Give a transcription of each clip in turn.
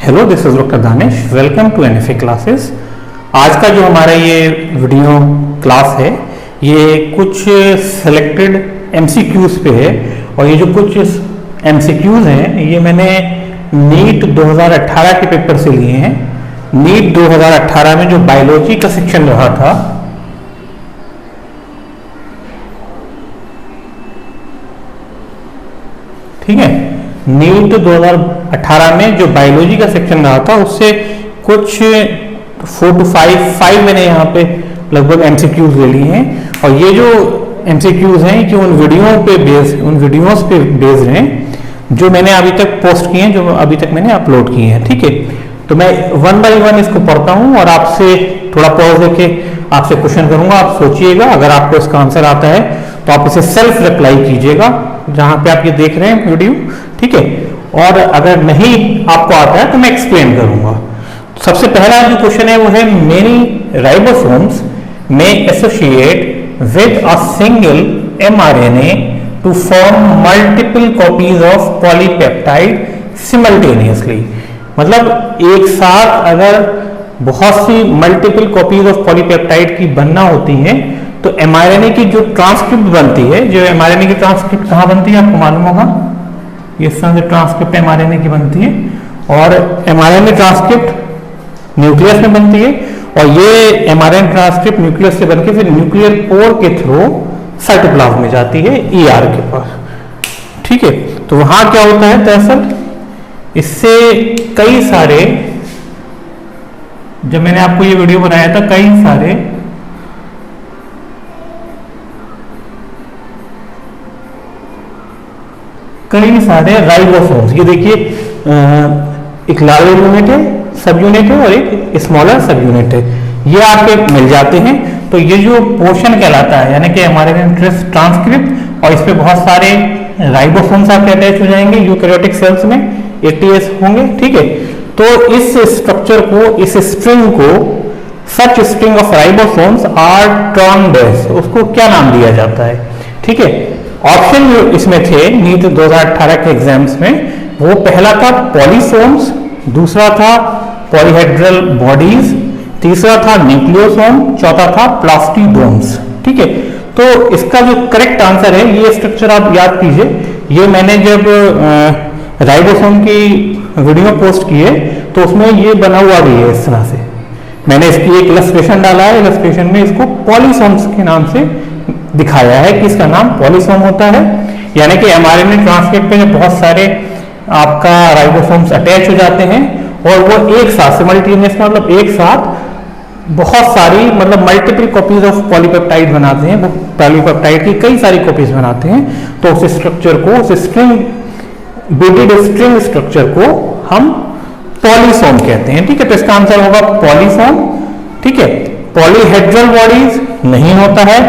Hello, this is doctor Danish. Welcome to NFA classes. आज का जो हमारा ये वीडियो क्लास है ये कुछ सेलेक्टेड एमसीक्यूज पे है और ये जो कुछ एमसीक्यूज हैं ये मैंने नीट 2018 के पेपर से लिए हैं। नीट 2018 में जो बायोलॉजी का सेक्शन रहा था ठीक है, नीट 2018 में जो बायोलॉजी का सेक्शन रहा था उससे कुछ 4 to 5 मैंने यहाँ पे लगभग एमसीक्यूज ले लिए हैं और ये जो एमसीक्यूज हैं कि उन वीडियोस पे बेस्ड हैं जो मैंने अभी तक पोस्ट किए हैं, जो अभी तक मैंने अपलोड किए हैं। ठीक है, तो मैं 1 by 1 इसको पढ़ता हूँ और आपसे थोड़ा पॉज देके आपसे क्वेश्चन करूंगा। आप सोचिएगा, अगर आपको इसका आंसर आता है तो आप इसे सेल्फ रिप्लाई कीजिएगा जहां पे आप ये देख रहे हैं वीडियो। ठीक है, और अगर नहीं आपको आता है तो मैं एक्सप्लेन करूंगा। सबसे पहला जो क्वेश्चन है वो है many ribosomes may associate with a single mRNA to form multiple copies of polypeptide simultaneously. मतलब एक साथ अगर बहुत सी मल्टीपल कॉपीज ऑफ पॉलीपेप्टाइड की बनना होती है तो mRNA की जो ट्रांसक्रिप्ट बनती है, जो mRNA की ट्रांसक्रिप्ट कहाँ बनती है आपको मालूम होगा, इस तरह से ट्रांसक्रिप्ट mRNA की बनती है और mRNA ट्रांसक्रिप्ट न्यूक्लियस में बनती है और ये mRNA ट्रांसक्रिप्ट न्यूक्लियस से बनकर फिर न्यूक्लियर पोर के थ्रू साइटोप्लाज्म में जाती है ER के पास। ठीक है, तो वहां क्या होता है, दरअसल इससे कई सारे, जब मैंने आपको ये वीडियो बनाया था, कई सारे राइबोसोम्स, ये देखिए एक लार्जर यूनिट है, सब यूनिट है और एक स्मॉलर सब यूनिट है, ये आपके मिल जाते हैं। तो ये जो पोर्शन कहलाता है यानी कि हमारे ट्रांसक्रिप्ट और इस पे बहुत सारे राइबोसोम्स आपके अटैच हो जाएंगे यूकैरियोटिक सेल्स में, ATS होंगे। ठीक है, तो इस स्ट्रक्चर को, इस स्ट्रिंग को, such string of ribosomes are termed as, उसको क्या नाम दिया जाता है। ठीक है, ऑप्शन जो इसमें थे नीट 2018 के एग्जाम्स में, वो पहला था पॉलीसोम्स, दूसरा था पॉलीहेड्रल बॉडीज, तीसरा था न्यूक्लियोसोम, चौथा था प्लास्टिडोम्स। ठीक है, तो इसका जो करेक्ट आंसर है, ये स्ट्रक्चर आप याद कीजिए। ये मैंने जब राइबोसोम की वीडियो पोस्ट की है तो उसमें ये बना हुआ भी है, इस तरह से मैंने इसकी एक इलस्ट्रेशन डाला है। इलस्ट्रेशन में इसको पॉलीसोम्स के नाम से दिखाया है कि इसका नाम पॉलीसोम होता है, यानी कि mRNA ट्रांसक्रिप्ट पे बहुत सारे आपका राइबोसोम्स अटैच हो जाते हैं और वो एक साथ सिमल्टेनियस, मतलब एक साथ बहुत सारी, मतलब मल्टीपल कॉपीज ऑफ पॉलीपेप्टाइड बनाते हैं। वो पॉलीपेप्टाइड की कई सारी कॉपीज बनाते हैं, तो उस स्ट्रक्चर को, उस स्ट्रिंग बेटेड स्ट्रिंग स्ट्रक्चर को हम पॉलीसोम कहते हैं। ठीक है, तो इसका आंसर होगा पॉलीसोम। ठीक है, पॉलीहेड्रल बॉडीज नहीं होता है।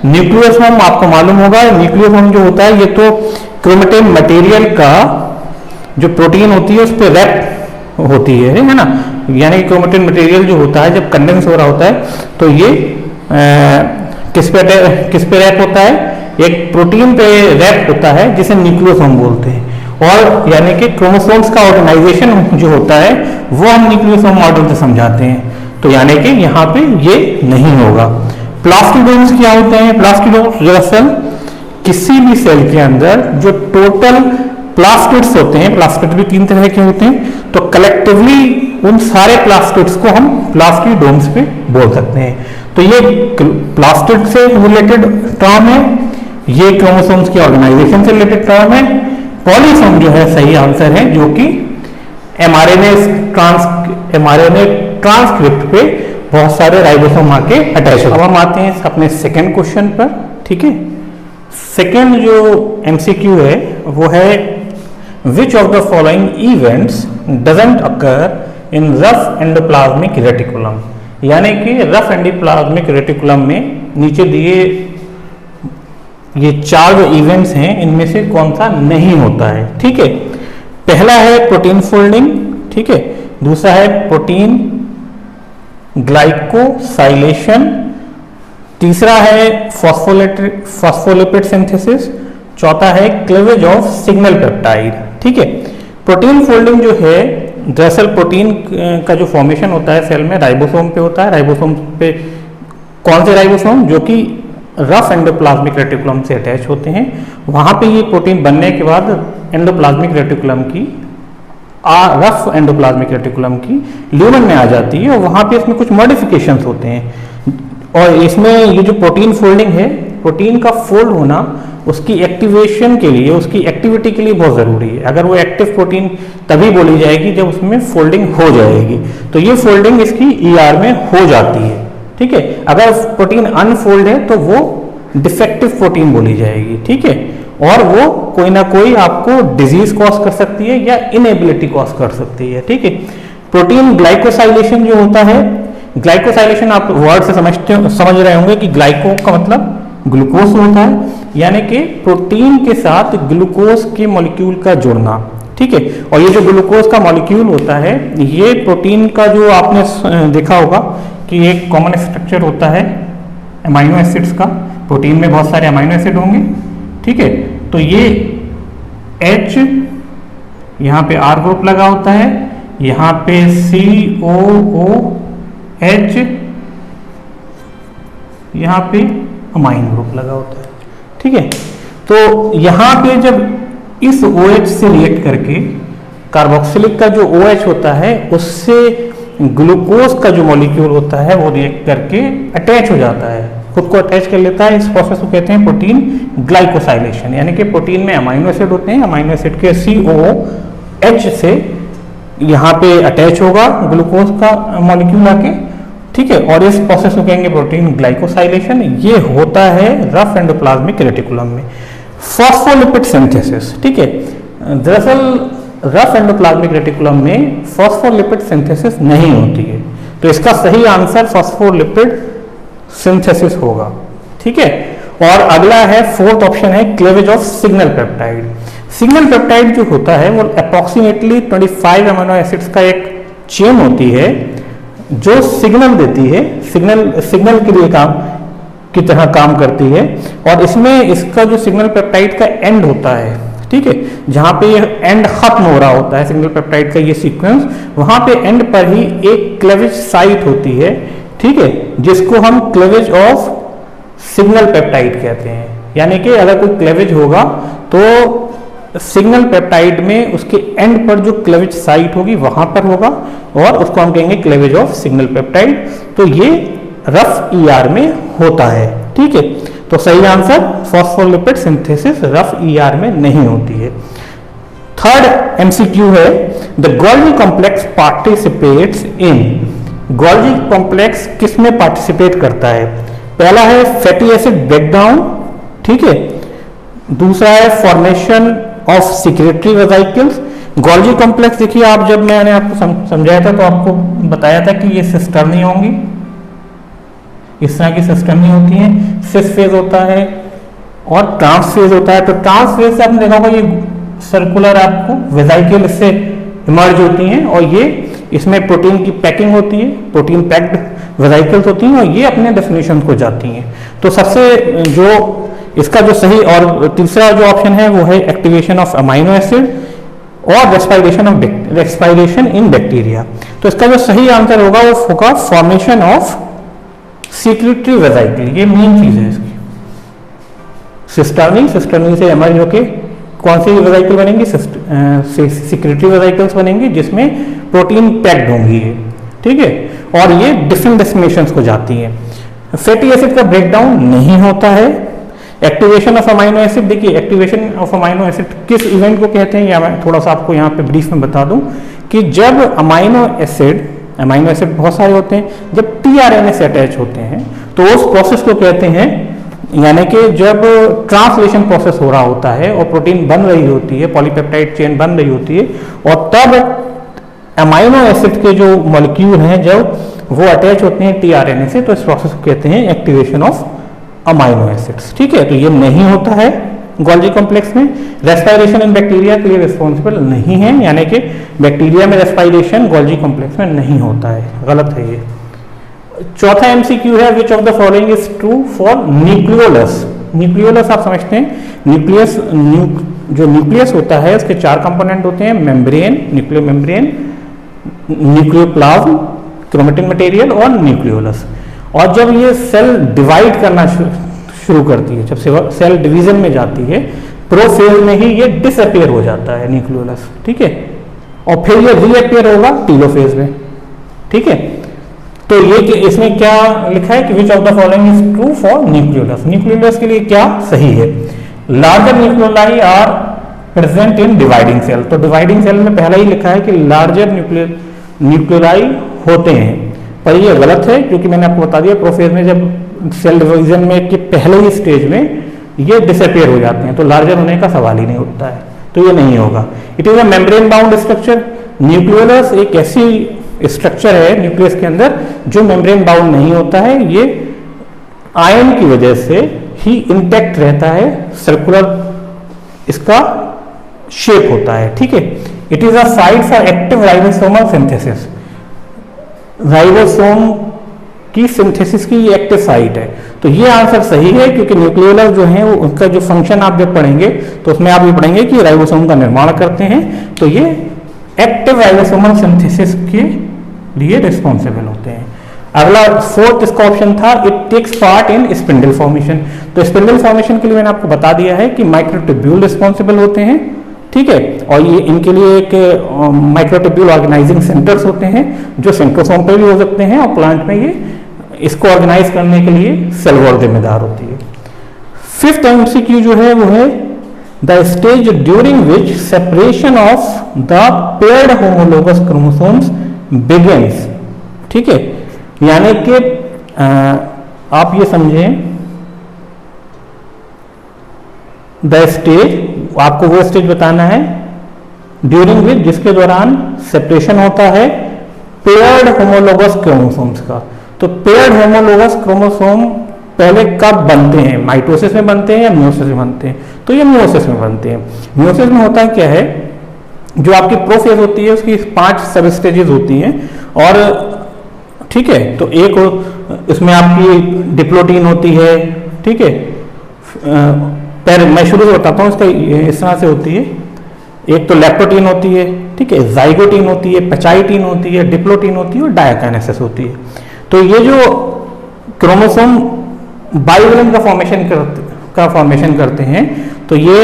न्यूक्लियोसोम आपको मालूम होगा, न्यूक्लियोसोम जो होता है ये तो क्रोमेटिन मटेरियल का जो प्रोटीन होती है उस पर रैप होती है ना, यानी क्रोमेटिन मटेरियल जो होता है जब कंडेंस हो रहा होता है तो ये किस पे रैप होता है, एक प्रोटीन पे रैप होता है जिसे न्यूक्लियोसोम बोलते हैं। और यानी कि क्रोमोसोम्स का ऑर्गेनाइजेशन जो होता है वो हम न्यूक्लियोसोम मॉडल से समझाते हैं, तो यानी कि यहाँ पे ये नहीं होगा। प्लास्टिडोम्स क्या होते हैं? प्लास्टिडोम्स दरअसल किसी भी सेल के अंदर जो टोटल प्लास्टिड्स होते हैं, प्लास्टिड भी 3 तरह के होते हैं, तो कलेक्टिवली उन सारे प्लास्टिड्स को हम प्लास्टिडोम्स पे बोल सकते हैं। तो ये प्लास्टिड से रिलेटेड टर्म है, ये क्रोमोसोम्स के ऑर्गेनाइजेशन से रिलेटेड टर्म है। पॉलीसोम जो है सही आंसर है, जो कि mRNA ट्रांसक्रिप्ट पे बहुत सारे राइबोसोम आके अटैच होते हैं। अब हम आते हैं अपने सेकेंड क्वेश्चन पर। ठीक है, सेकेंड जो MCQ है वो है विच of the following events doesn't occur in rough endoplasmic reticulum, यानी कि रफ एंडोप्लाज्मिक रेटिकुलम में नीचे दिए ये 4 जो इवेंट्स हैं इनमें से कौन सा नहीं होता है। ठीक है, पहला है प्रोटीन फोल्डिंग, ठीक है, दूसरा है प्रोटीन ग्लाइकोसाइलेशन, तीसरा है फॉस्फोलिपिड सिंथेसिस, चौथा है क्लीवेज ऑफ सिग्नल पेप्टाइड। ठीक है, प्रोटीन फोल्डिंग जो है दरअसल प्रोटीन का जो फॉर्मेशन होता है सेल में राइबोसोम पे होता है। राइबोसोम पे कौन से राइबोसोम? जो कि रफ एंडोप्लाज्मिक रेटिकुलम से अटैच होते हैं। वहाँ पे ये प्रोटीन बनने के बाद एंडोप्लाज्मिक रेटिकुलम की रफ एंडोप्लाज्मिक रेटिकुलम की ल्यूमेन में आ जाती है और वहाँ पे इसमें कुछ मॉडिफिकेशंस होते हैं। और इसमें ये जो प्रोटीन फोल्डिंग है, प्रोटीन का फोल्ड होना उसकी एक्टिवेशन के लिए, उसकी एक्टिविटी के लिए बहुत ज़रूरी है। अगर वो एक्टिव प्रोटीन तभी बोली जाएगी जब उसमें फोल्डिंग हो जाएगी। तो ये फोल्डिंग इसकी ईआर में हो जाती है, ठीक है। अगर प्रोटीन अनफोल्ड है तो वो डिफेक्टिव प्रोटीन बोली जाएगी, ठीक है। और वो कोई ना कोई आपको डिजीज कॉज कर सकती है या इनएबिलिटी कॉज कर सकती है, ठीक है। प्रोटीन ग्लाइकोसाइलेशन जो होता है, ग्लाइकोसाइलेशन आप वर्ड से समझ रहे होंगे कि ग्लाइको का मतलब ग्लूकोज होता है, यानी कि प्रोटीन के साथ ग्लूकोज के मॉलिक्यूल का जुड़ना, ठीक है। और ये जो ग्लूकोज का मॉलिक्यूल होता है, ये प्रोटीन का जो आपने देखा होगा कि एक कॉमन स्ट्रक्चर होता है अमाइनो एसिड्स का। प्रोटीन में बहुत सारे अमाइनो एसिड होंगे, ठीक है। तो ये H यहाँ पे R ग्रुप लगा होता है, यहाँ पे COOH यहाँ पे अमाइन ग्रुप लगा होता है, ठीक है। तो यहाँ पे जब इस OH से रिएक्ट करके कार्बोक्सिलिक का जो OH होता है उससे ग्लूकोज का जो मॉलिक्यूल होता है वो रिएक्ट करके अटैच हो जाता है, खुद को अटैच कर लेता है। इस प्रोसेस को कहते हैं प्रोटीन ग्लाइकोसाइलेशन, यानी कि प्रोटीन में अमाइनो एसिड होते हैं, अमाइनो एसिड के COOH से यहाँ पे अटैच होगा ग्लूकोज का मॉलिक्यूल आके, ठीक है। और इस प्रोसेस को कहेंगे प्रोटीन ग्लाइकोसाइलेशन। ये होता है रफ एंडोप्लाज्मिक रेटिकुलम में। फॉस्फोलिपिड सिंथेसिस, ठीक है। दरअसल रफ एंडोप्लाज्मिक रेटिकुलम में फॉस्फोलिपिड सिंथेसिस नहीं होती है, तो इसका सही आंसर फॉस्फोलिपिड सिंथेसिस होगा, ठीक है। और अगला है, फोर्थ ऑप्शन है cleavage of signal peptide. Signal peptide जो होता है वो अप्रोक्सीमेटली 25 अमीनो एसिड्स का एक चेन होती है जो सिग्नल देती है, सिग्नल के लिए की तरह काम करती है। और इसमें इसका जो सिग्नल पेप्टाइड का एंड होता है, ठीक है, जहां पे ये एंड खत्म हो रहा होता है सिग्नल पेप्टाइड का ये सीक्वेंस, वहां पे एंड पर ही एक क्लेवेज साइट होती है, ठीक है, जिसको हम क्लेवेज ऑफ सिग्नल पेप्टाइड कहते हैं। यानी कि अगर कोई क्लेवेज होगा तो सिग्नल पेप्टाइड में उसके एंड पर जो क्लेवेज साइट होगी वहां पर होगा और उसको हम कहेंगे क्लेवेज ऑफ सिग्नल पेप्टाइड। तो ये रफ ईआर में होता है, ठीक है। तो सही answer phospholipid synthesis rough ER में नहीं होती है। थर्ड एमसीक्यू है, the Golgi complex participates in. Golgi complex किस में पार्टिसिपेट करता है? पहला है फैटी एसिड ब्रेकडाउन, ठीक है। दूसरा है formation of secretory vesicles. Golgi complex देखिए, आप जब मैंने आपको समझाया था तो आपको बताया था कि ये सिस्टर नहीं होंगी, इस तरह की सिस्टम नहीं होती है। सिस फेज होता है और ट्रांस फेज होता है। तो ट्रांस फेज से आपने देखा होगा ये सर्कुलर आपको वेसिकल इससे इमर्ज होती हैं और ये इसमें प्रोटीन की पैकिंग होती है, प्रोटीन पैक्ड वेसिकल्स होती हैं और ये अपने डेफिनेशन को जाती हैं। तो सबसे जो इसका जो सही और तीसरा जो ऑप्शन है वो है एक्टिवेशन ऑफ अमाइनो एसिड और रेस्पायरेशन इन बैक्टीरिया। तो इसका जो सही आंसर होगा वो होगा फॉर्मेशन ऑफ सिक्रेटरी वेसिकल। ये मेन चीज है इसकी। सिस्टर्नी से इमर्ज होके कौन सी वेसिकल बनेंगी? सिक्रेटरी वेसिकल्स बनेंगी जिसमें प्रोटीन पैक्ड होंगी, ठीक है, और ये डिफरेंट डेस्टिनेशंस को जाती हैं। फैटी एसिड का ब्रेकडाउन नहीं होता है। एक्टिवेशन ऑफ अमाइनो एसिड, देखिए एक्टिवेशन ऑफ अमाइनो एसिड किस इवेंट को कहते हैं या मैं थोड़ा सा आपको यहाँ पे ब्रीफ में बता दूं कि जब अमाइनो एसिड बहुत सारे होते हैं, जब टीआरएनए से अटैच होते हैं तो उस प्रोसेस को कहते हैं, यानी कि जब ट्रांसलेशन प्रोसेस हो रहा होता है और प्रोटीन बन रही होती है, पॉलीपेप्टाइड चेन बन रही होती है और तब अमाइनो एसिड के जो मॉलिक्यूल हैं जब वो अटैच होते हैं टीआरएनए से, तो इस प्रोसेस को कहते हैं एक्टिवेशन ऑफ अमाइनो एसिड्स, ठीक है। तो ये नहीं होता है गोल्गी कॉम्प्लेक्स में। रेस्पायरेशन इन बैक्टीरिया के लिए रिस्पॉन्सिबल नहीं है, यानी कि बैक्टीरिया में रेस्पायरेशन गोल्गी कॉम्प्लेक्स में नहीं होता है, गलत है ये। चौथा एमसीक्यू है, विच of the following is true for nucleolus. Nucleolus आप समझते हैं, जो न्यूक्लियस होता है उसके 4 कंपोनेंट होते हैं, membrane, nucleo membrane, nucleoplasm, chromatin material और न्यूक्लियोलस। और जब ये सेल डिवाइड करना शुरू करती है, जब सेल डिवीजन में जाती है, प्रोफेज में ही ये डिसअपियर हो जाता है न्यूक्लियोलस, ठीक है, और फिर ये रीअपियर होगा टीलोफेज में, ठीक है। तो ये इसमें क्या लिखा है कि which of the following is true for nucleolus. Nucleolus के लिए क्या सही है? Larger nucleoli are present in dividing cell. तो डिवाइडिंग सेल में पहला ही लिखा है कि लार्जर न्यूक्लियोलाई होते हैं, पर ये गलत है, क्योंकि मैंने आपको बता दिया प्रोफेज में जब सेल डिवीजन में के पहले ही स्टेज में ये डिसअपियर हो जाते हैं, तो लार्जर होने का सवाल ही नहीं उठता है, तो ये नहीं होगा। It is a membrane bound structure. Nucleolus एक ऐसी स्ट्रक्चर है न्यूक्लियस के अंदर जो मेम्ब्रेन बाउंड नहीं होता है, ये आयन की वजह से ही इंटैक्ट रहता है, सर्कुलर इसका शेप होता है, ठीक है। It is a site for active ribosomal synthesis. Ribosome की सिंथेसिस की ये एक्टिव साइट है, तो ये आंसर सही है, क्योंकि न्यूक्लियोलस जो है वो उनका जो फंक्शन आप जब पढ़ेंगे तो उसमें आप ये पढ़ेंगे कि राइबोसोम का निर्माण करते हैं, तो ये एक्टिव राइबोसोमल सिंथेसिस के लिए रिस्पॉन्सिबल होते हैं। अगला फोर्थ इसका ऑप्शन था, it takes part in spindle formation. तो स्पिंडल फॉर्मेशन के लिए मैंने आपको बता दिया है कि माइक्रोट्यूब्यूल रिस्पॉन्सिबल होते हैं, ठीक है, और ये इनके लिए एक माइक्रोट्यूब्यूल ऑर्गेनाइजिंग सेंटर्स होते हैं जो सेंट्रोसोम पे भी हो सकते हैं, और प्लांट में ये इसको ऑर्गेनाइज करने के लिए सेल वॉल जिम्मेदार होती है। फिफ्थ एमसीक्यू जो है वो है the stage during which separation of the paired homologous chromosomes begins, ठीक है, यानी कि आप ये समझें द स्टेज, आपको वो स्टेज बताना है ड्यूरिंग विच जिसके दौरान सेपरेशन होता है पेयर्ड होमोलोगस क्रोमोसोम्स का। तो पेयर्ड होमोलोगस क्रोमोसोम पहले कब बनते हैं? माइटोसिस में बनते हैं या म्यूसिस में बनते हैं? तो ये म्यूसिस में बनते हैं। म्यूसिस में होता है क्या है, जो आपकी प्रोफेज होती है उसकी 5 सब स्टेजेस होती हैं, और ठीक है, तो एक इसमें आपकी डिप्लोटीन होती है, ठीक है, मैं शुरू से बताता हूँ, इसका इस तरह से होती है। एक तो लेप्टोटीन होती है, ठीक है, जाइगोटीन होती है, पेचाइटीन होती है, डिप्लोटीन होती है और डायकाइनेसिस होती है। तो ये जो क्रोमोसोम बाइवेलेंट का फॉर्मेशन करते हैं, तो ये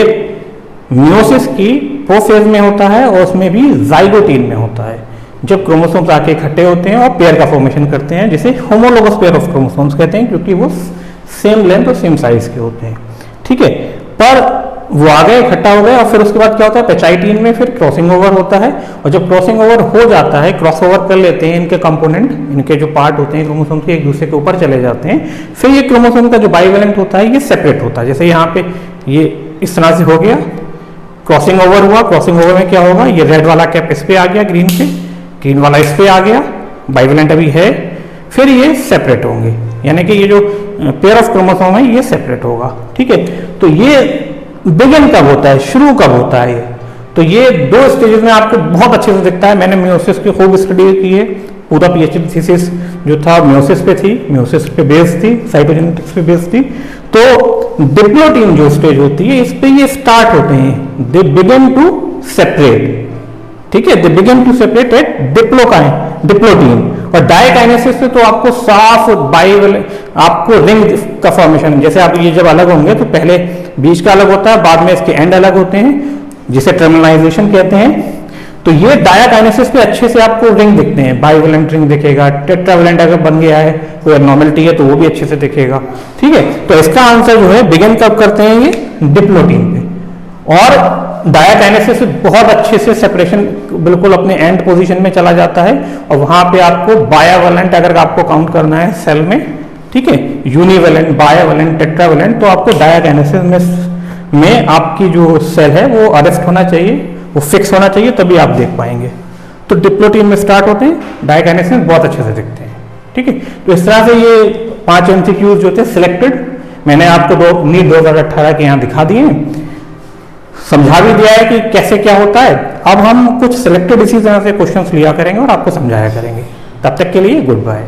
म्यूसिस की प्रोफेज में होता है और उसमें भी जाइगोटीन में होता है, जब क्रोमोसोम्स आके इकट्ठे होते हैं और पेयर का फॉर्मेशन करते हैं, जिसे होमोलोगस पेयर ऑफ क्रोमोसोम्स कहते हैं, क्योंकि वो सेम लेंथ और सेम साइज के होते हैं, ठीक है। पर वो आ गए, इकट्ठा हो गए, और फिर उसके बाद क्या होता है, पेचाइटीन में फिर क्रॉसिंग ओवर होता है, और जब क्रॉसिंग ओवर हो जाता है, क्रॉस ओवर कर लेते हैं इनके कंपोनेंट, इनके जो पार्ट होते हैं क्रोमोसोम के एक दूसरे के ऊपर चले जाते हैं, फिर ये क्रोमोसोम का जो बाइवेलेंट होता है ये सेपरेट होता है। जैसे यहाँ पे ये इस तरह से हो गया, क्रॉसिंग ओवर हुआ, क्रॉसिंग ओवर में क्या होगा, ये रेड वाला कैप इस पे आ गया, ग्रीन पे, ग्रीन वाला इस पे आ गया, बाइवेलेंट अभी है, फिर ये सेपरेट होंगे, यानी कि ये जो पेयर ऑफ क्रोमोसोम है ये सेपरेट होगा, ठीक है। तो ये बिगिन कब होता है, शुरू कब होता है? तो ये 2 स्टेजेस में आपको बहुत अच्छे से दिखता है। मैंने म्यूसिस की खूब स्टडी की है, पूरा पीएचडी थीसिस जो था म्यूसिस पे थी, म्यूसिस पे बेस्ड थी, साइटोजेनेटिक्स पे बेस्ड थी। तो डिप्लोटीन जो स्टेज होती है, इस पे ये स्टार्ट होते हैं, दे बिगिन टू सेपरेट, ठीक है, they begin to separate at diplotene. और डायकाइनेसिस से तो आपको साफ आपको रिंग का फॉर्मेशन, जैसे आप ये जब अलग होंगे तो पहले बीच का अलग होता है, बाद में इसके एंड अलग होते हैं, जिसे टर्मिनलाइजेशन कहते हैं। तो ये डायकाइनेसिस पे अच्छे से आपको रिंग दिखते हैं, बाइवेलेंट रिंग दिखेगा, टेट्रावेलेंट अगर बन गया है, कोई एब्नॉर्मलिटी है तो वो भी अच्छे से दिखेगा, ठीक है। तो इसका आंसर जो है बिगिन कब करते हैं, ये डिप्लोटीन पे। और डायकाइनेसिस से बहुत अच्छे से सेपरेशन बिल्कुल अपने एंड पोजीशन में चला जाता है, और वहां पे आपको बायावेलेंट अगर आपको काउंट करना है सेल में, ठीक है, यूनिवेलेंट, बायावेलेंट, टेट्रावेलेंट, तो आपको डायकाइनेसिस में आपकी जो सेल है वो अरेस्ट होना चाहिए, वो फिक्स होना चाहिए, तभी आप देख पाएंगे। तो डिप्लोटीन में स्टार्ट होते हैं, डायकाइनेसिस बहुत अच्छे से दिखते हैं, ठीक है। तो इस तरह से ये 5 एमसीक्यूज जो थे सिलेक्टेड, मैंने आपको नीट 2018 के यहाँ दिखा दिए, समझा भी दिया है कि कैसे क्या होता है। अब हम कुछ सिलेक्टेड इसी तरह से क्वेश्चंस लिया करेंगे और आपको समझाया करेंगे। तब तक के लिए गुड बाय।